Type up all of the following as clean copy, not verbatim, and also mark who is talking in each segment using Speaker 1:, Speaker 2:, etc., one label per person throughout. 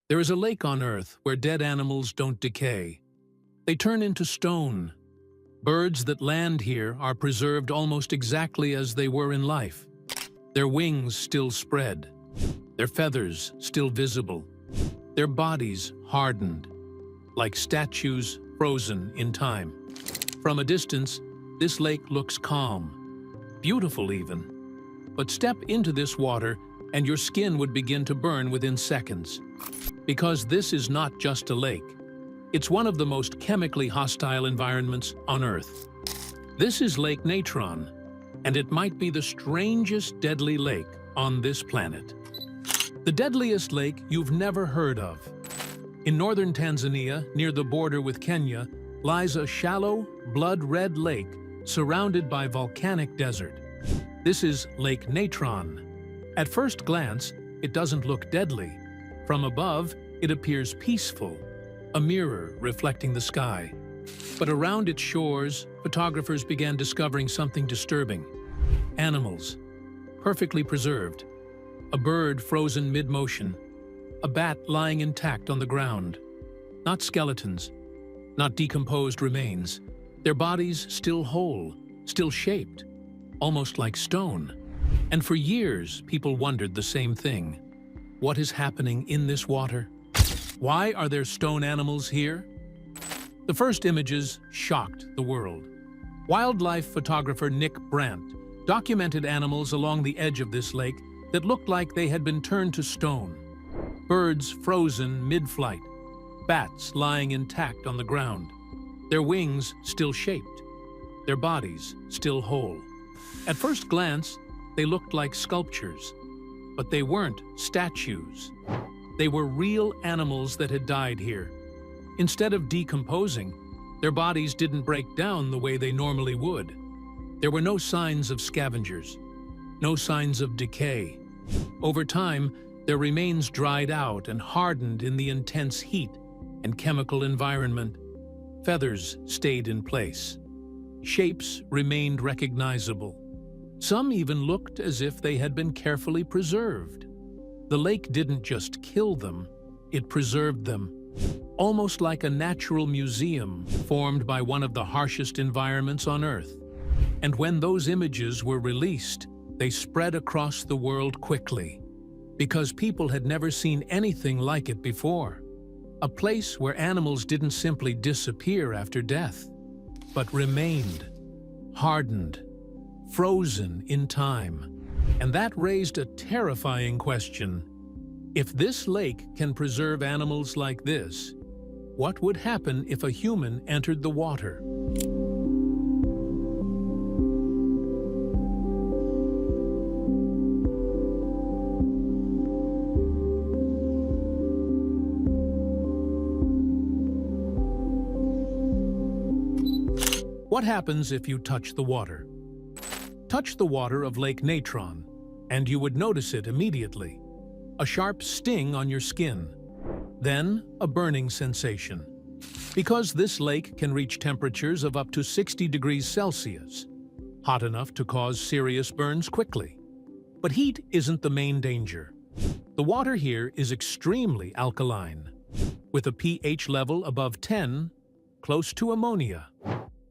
Speaker 1: There is a lake on Earth where dead animals don't decay. They turn into stone. Birds that land here are preserved almost exactly as they were in life. Their wings still spread, their feathers still visible, their bodies hardened, like statues frozen in time. From a distance, this lake looks calm, beautiful even. But step into this water and your skin would begin to burn within seconds. Because this is not just a lake. It's one of the most chemically hostile environments on Earth. This is Lake Natron, and it might be the strangest deadly lake on this planet. The deadliest lake you've never heard of. In northern Tanzania, near the border with Kenya, lies a shallow, blood-red lake surrounded by volcanic desert. This is Lake Natron. At first glance, it doesn't look deadly. From above, it appears peaceful, a mirror reflecting the sky. But around its shores, photographers began discovering something disturbing. Animals, perfectly preserved. A bird frozen mid-motion. A bat lying intact on the ground. Not skeletons, not decomposed remains. Their bodies still whole, still shaped, almost like stone. And for years, people wondered the same thing. What is happening in this water? Why are there stone animals here? The first images shocked the world. Wildlife photographer Nick Brandt documented animals along the edge of this lake that looked like they had been turned to stone. Birds frozen mid-flight, bats lying intact on the ground, their wings still shaped, their bodies still whole. At first glance, they looked like sculptures, but they weren't statues. They were real animals that had died here. Instead of decomposing, their bodies didn't break down the way they normally would. There were no signs of scavengers, no signs of decay. Over time, their remains dried out and hardened in the intense heat and chemical environment. Feathers stayed in place. Shapes remained recognizable. Some even looked as if they had been carefully preserved. The lake didn't just kill them, it preserved them, almost like a natural museum formed by one of the harshest environments on Earth. And when those images were released, they spread across the world quickly, because people had never seen anything like it before. A place where animals didn't simply disappear after death, but remained, hardened, frozen in time. And that raised a terrifying question. If this lake can preserve animals like this, what would happen if a human entered the water? What happens if you touch the water? Touch the water of Lake Natron, and you would notice it immediately. A sharp sting on your skin, then a burning sensation. Because this lake can reach temperatures of up to 60 degrees Celsius, hot enough to cause serious burns quickly. But heat isn't the main danger. The water here is extremely alkaline, with a pH level above 10, close to ammonia.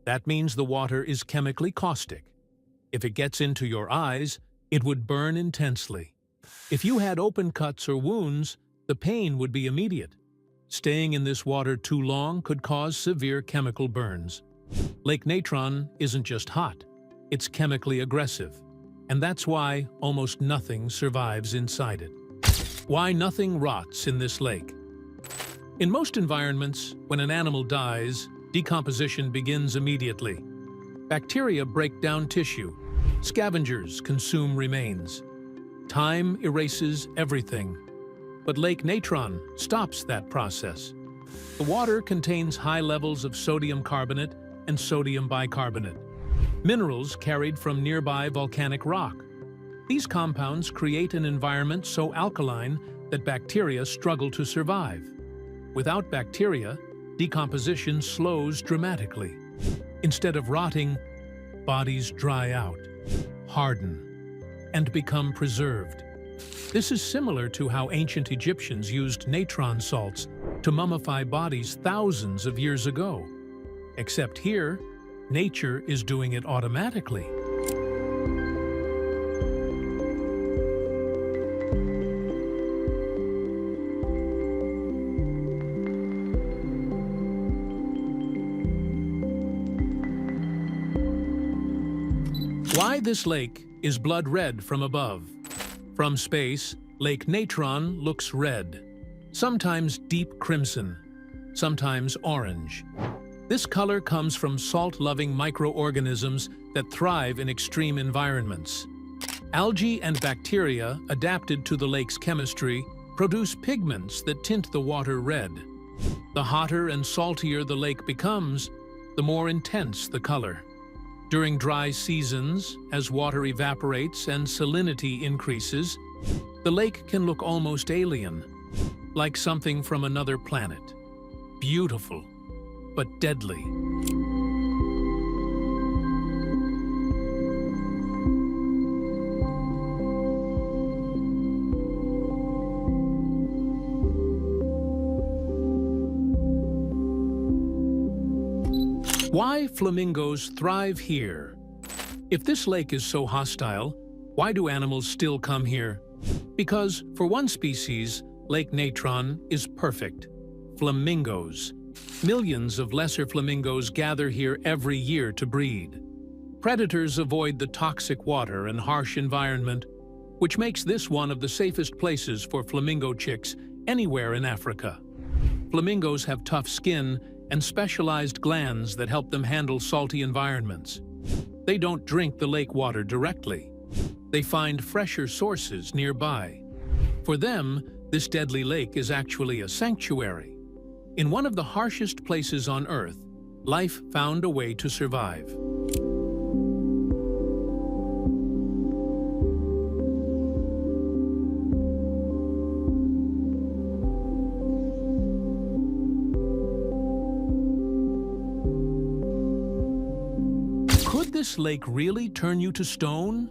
Speaker 1: That means the water is chemically caustic. If it gets into your eyes, it would burn intensely. If you had open cuts or wounds, the pain would be immediate. Staying in this water too long could cause severe chemical burns. Lake Natron isn't just hot, it's chemically aggressive. And that's why almost nothing survives inside it. Why nothing rots in this lake? In most environments, when an animal dies, decomposition begins immediately. Bacteria break down tissue. Scavengers consume remains. Time erases everything. But Lake Natron stops that process. The water contains high levels of sodium carbonate and sodium bicarbonate, minerals carried from nearby volcanic rock. These compounds create an environment so alkaline that bacteria struggle to survive. Without bacteria, decomposition slows dramatically. Instead of rotting, bodies dry out, harden, and become preserved. This is similar to how ancient Egyptians used natron salts to mummify bodies thousands of years ago. Except here, nature is doing it automatically. Why this lake is blood red from above? From space, Lake Natron looks red, sometimes deep crimson, sometimes orange. This color comes from salt-loving microorganisms that thrive in extreme environments. Algae and bacteria adapted to the lake's chemistry produce pigments that tint the water red. The hotter and saltier the lake becomes, the more intense the color. During dry seasons, as water evaporates and salinity increases, the lake can look almost alien, like something from another planet. Beautiful, but deadly. Why flamingos thrive here? If this lake is so hostile, why do animals still come here? Because, for one species, Lake Natron is perfect. Flamingos. Millions of lesser flamingos gather here every year to breed. Predators avoid the toxic water and harsh environment, which makes this one of the safest places for flamingo chicks anywhere in Africa. Flamingos have tough skin and specialized glands that help them handle salty environments. They don't drink the lake water directly. They find fresher sources nearby. For them, this deadly lake is actually a sanctuary. In one of the harshest places on Earth, life found a way to survive. Could this lake really turn you to stone?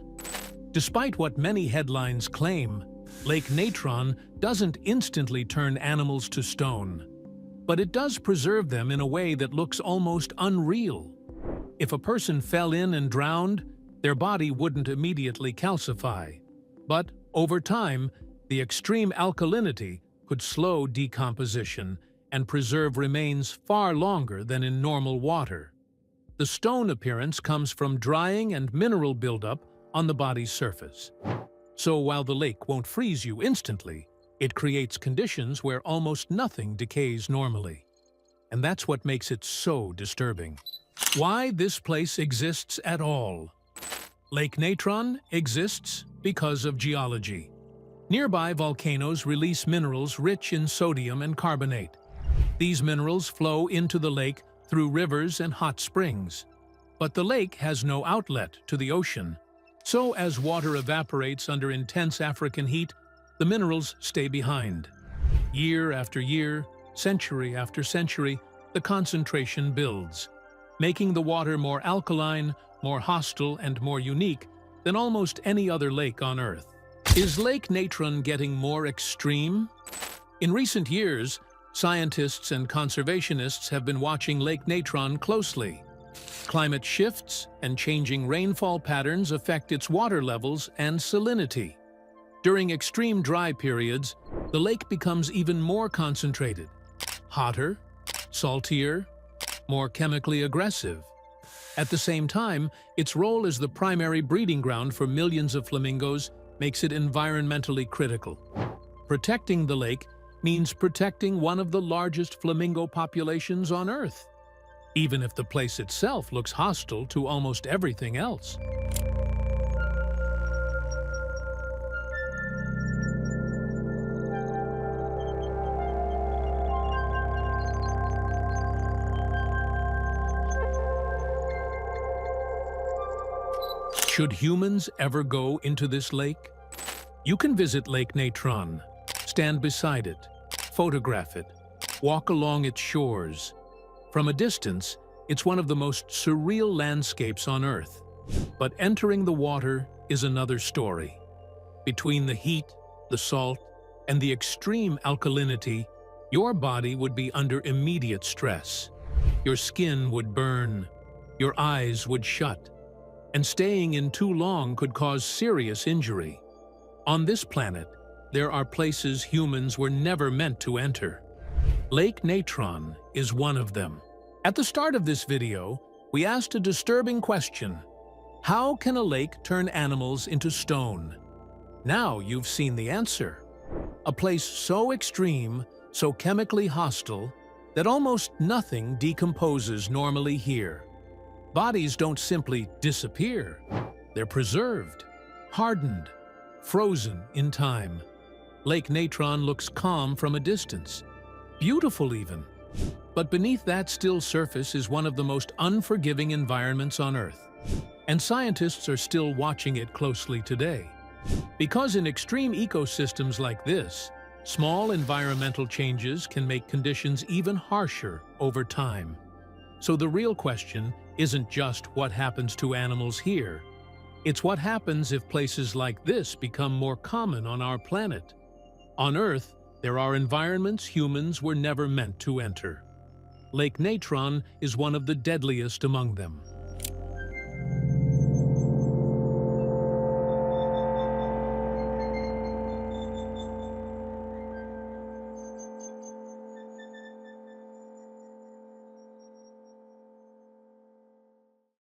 Speaker 1: Despite what many headlines claim, Lake Natron doesn't instantly turn animals to stone. But it does preserve them in a way that looks almost unreal. If a person fell in and drowned, their body wouldn't immediately calcify. But over time, the extreme alkalinity could slow decomposition and preserve remains far longer than in normal water. The stone appearance comes from drying and mineral buildup on the body's surface. So while the lake won't freeze you instantly, it creates conditions where almost nothing decays normally. And that's what makes it so disturbing. Why this place exists at all? Lake Natron exists because of geology. Nearby volcanoes release minerals rich in sodium and carbonate. These minerals flow into the lake through rivers and hot springs. But the lake has no outlet to the ocean. So as water evaporates under intense African heat, the minerals stay behind. Year after year, century after century, the concentration builds, making the water more alkaline, more hostile, and more unique than almost any other lake on Earth. Is Lake Natron getting more extreme? In recent years, scientists and conservationists have been watching Lake Natron closely. Climate shifts and changing rainfall patterns affect its water levels and salinity. During extreme dry periods, the lake becomes even more concentrated, hotter, saltier, more chemically aggressive. At the same time, its role as the primary breeding ground for millions of flamingos makes it environmentally critical. Protecting the lake means protecting one of the largest flamingo populations on Earth, even if the place itself looks hostile to almost everything else. Should humans ever go into this lake? You can visit Lake Natron, stand beside it, photograph it, walk along its shores. From a distance, it's one of the most surreal landscapes on Earth. But entering the water is another story. Between the heat, the salt, and the extreme alkalinity, your body would be under immediate stress. Your skin would burn, your eyes would shut, and staying in too long could cause serious injury. On this planet, there are places humans were never meant to enter. Lake Natron is one of them. At the start of this video, we asked a disturbing question. How can a lake turn animals into stone? Now you've seen the answer. A place so extreme, so chemically hostile, that almost nothing decomposes normally here. Bodies don't simply disappear. They're preserved, hardened, frozen in time. Lake Natron looks calm from a distance, beautiful even. But beneath that still surface is one of the most unforgiving environments on Earth. And scientists are still watching it closely today. Because in extreme ecosystems like this, small environmental changes can make conditions even harsher over time. So the real question isn't just what happens to animals here. It's what happens if places like this become more common on our planet. On Earth, there are environments humans were never meant to enter. Lake Natron is one of the deadliest among them.